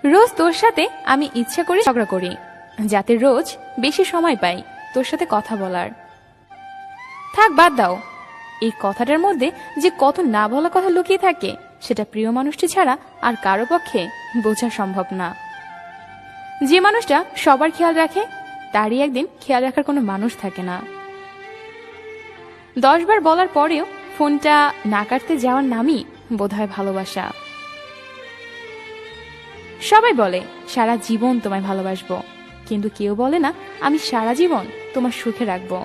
রোজ তোর সাথে আমি ইচ্ছা করে ঝগড়া করি, যাতে রোজ বেশি সময় পাই তোর সাথে কথা বলার। থাক, বাদ দাও। এই কথাটার মধ্যে যে কত না বলা কথা লুকিয়ে থাকে সেটা প্রিয় মানুষটি ছাড়া আর কারো পক্ষে বোঝা সম্ভব না। যে মানুষটা সবার খেয়াল রাখে তারই একদিন খেয়াল রাখার কোনো মানুষ থাকে না। 10 বার বলার পরেও ফোনটা না কাটতে যাওয়ার নামই বোধহয় ভালোবাসা। সবাই বলে সারা জীবন তোমায় ভালোবাসবো, কিন্তু কেউ বলে না আমি সারা জীবন তোমার সুখে রাখবো।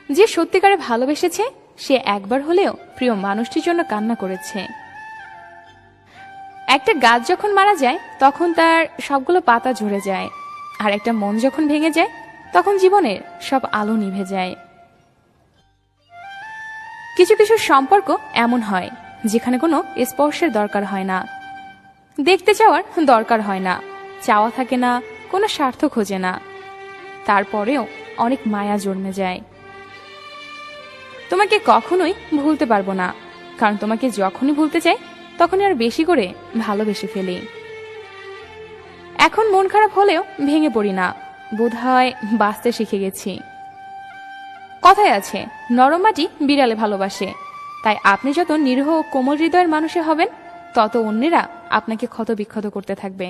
যে সত্যিকারে ভালোবেসেছে সে একবার হলেও প্রিয় মানুষটির জন্য কান্না করেছে। একটা গাছ যখন মারা যায় তখন তার সবগুলো পাতা ঝরে যায়, আর একটা মন যখন ভেঙে যায় তখন জীবনের সব আলো নিভে যায়। কিছু কিছু সম্পর্ক এমন হয় যেখানে কোনো স্পর্শের দরকার হয় না, দেখতে চাওয়ার দরকার হয় না, চাওয়া থাকে না, কোনো স্বার্থ খোঁজে না, তারপরেও অনেক মায়া জন্মে যায়। তোমাকে কখনোই ভুলতে পারবো না, কারণ তোমাকে যখনই ভুলতে চাই তখনই আর বেশি করে ভালোবেসে ফেলি। এখন মন খারাপ হলেও ভেঙে পড়ি না, বোধহয় বাঁচতে শিখে গেছি। কথায় আছে নরম মাটি বিড়ালে ভালোবাসে, তাই আপনি যত নিরীহ ও কোমল হৃদয়ের মানুষে হবেন তত অন্যেরা আপনাকে ক্ষত বিক্ষত করতে থাকবে।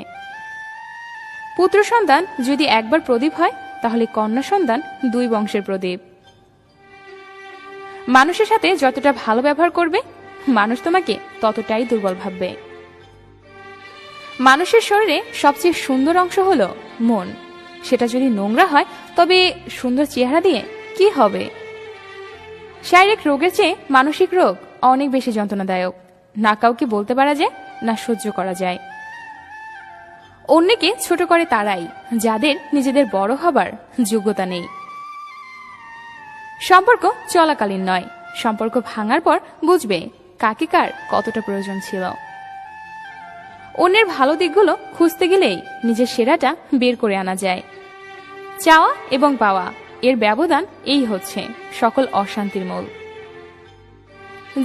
পুত্র সন্তান যদি একবার প্রদীপ হয় তাহলে কন্যা সন্তান 2 বংশের প্রদীপ। মানুষের সাথে যতটা ভালো ব্যবহার করবে মানুষ তোমাকে ততটাই দুর্বল ভাববে। মানুষের শরীরে সবচেয়ে সুন্দর অংশ হলো মন। সেটা যদি নোংরা হয় তবে সুন্দর চেহারা দিয়ে কি হবে? শারীরিক রোগের চেয়ে মানসিক রোগ অনেক বেশি যন্ত্রণাদায়ক, না কাউকে বলতে পারা যায় না সহ্য করা যায়। অন্যকে ছোট করে তারাই যাদের নিজেদের বড় হবার যোগ্যতা নেই। সম্পর্ক চলাকালীন নয়, সম্পর্ক ভাঙার পর বুঝবে কাকে কার কতটা প্রয়োজন ছিল। অন্যের ভালো দিকগুলো খুঁজতে গেলেই নিজের সেরাটা বের করে আনা যায়। চাওয়া এবং পাওয়া এর ব্যবধান এই হচ্ছে সকল অশান্তির মূল।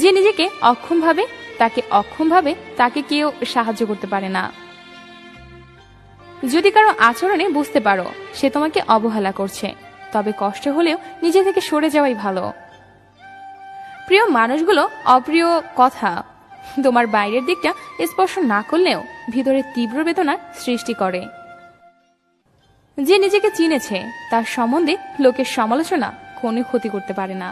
যে নিজেকে অক্ষম ভাবে তাকে কেউ সাহায্য করতে পারে না। যদি কারো আচরণে বুঝতে পারো সে তোমাকে অবহেলা করছে, তবে কষ্ট হলেও নিজে থেকে সরে যাওয়াই ভালো। প্রিয় মানুষগুলো অপ্রিয় কথা তোমার বাইরের দিকটা স্পর্শ না করলেও ভিতরে তীব্র বেদনার সৃষ্টি করে। যে নিজেকে চিনেছে তার সম্বন্ধে লোকের সমালোচনা কোনো ক্ষতি করতে পারে না।